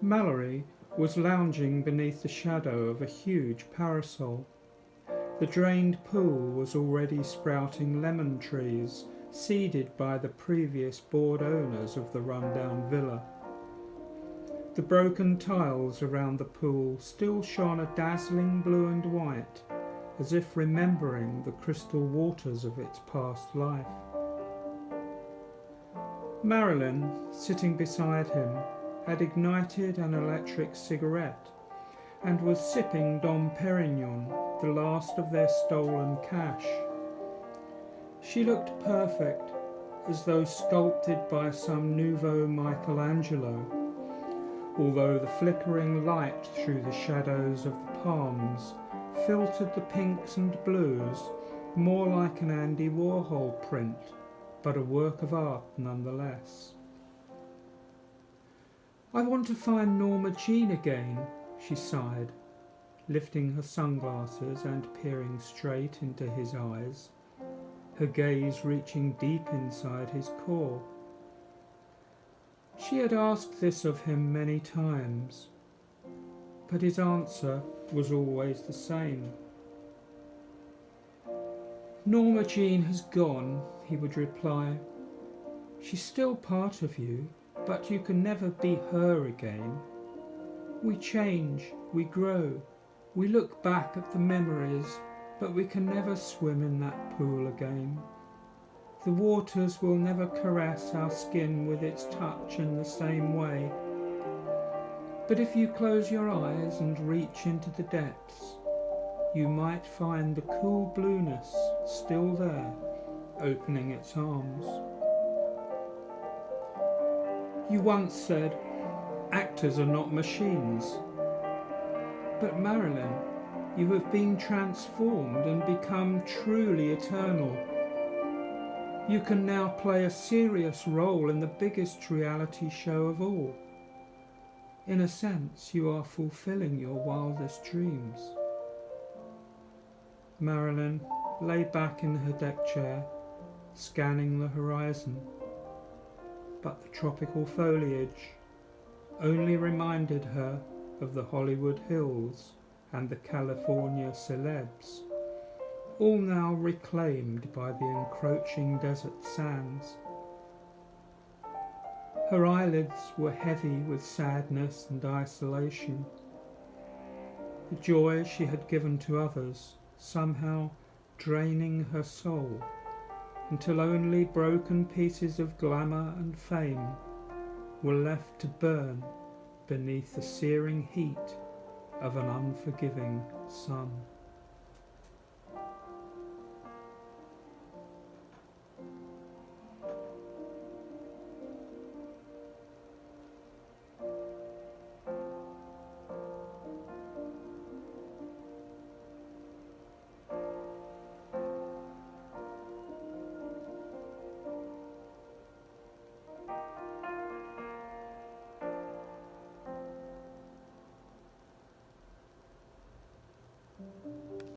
Mallory was lounging beneath the shadow of a huge parasol. The drained pool was already sprouting lemon trees, seeded by the previous bored owners of the rundown villa. The broken tiles around the pool still shone a dazzling blue and white, as if remembering the crystal waters of its past life. Marilyn, sitting beside him, had ignited an electric cigarette and was sipping Dom Perignon, the last of their stolen cash. She looked perfect, as though sculpted by some nouveau Michelangelo, although the flickering light through the shadows of the palms filtered the pinks and blues more like an Andy Warhol print, but a work of art nonetheless. "I want to find Norma Jeane again," she sighed, lifting her sunglasses and peering straight into his eyes, her gaze reaching deep inside his core. She had asked this of him many times, but his answer was always the same. "Norma Jeane has gone," he would reply. "She's still part of you, but you can never be her again. We change, we grow, we look back at the memories, but we can never swim in that pool again. The waters will never caress our skin with its touch in the same way. But if you close your eyes and reach into the depths, you might find the cool blueness still there, opening its arms." "You once said, 'Actors are not machines.' But Marilyn, you have been transformed and become truly eternal. You can now play a serious role in the biggest reality show of all. In a sense, you are fulfilling your wildest dreams." Marilyn lay back in her deck chair, scanning the horizon, but the tropical foliage only reminded her of the Hollywood Hills and the California celebs, all now reclaimed by the encroaching desert sands. Her eyelids were heavy with sadness and isolation. The joy she had given to others somehow draining her soul, until only broken pieces of glamour and fame were left to burn beneath the searing heat of an unforgiving sun.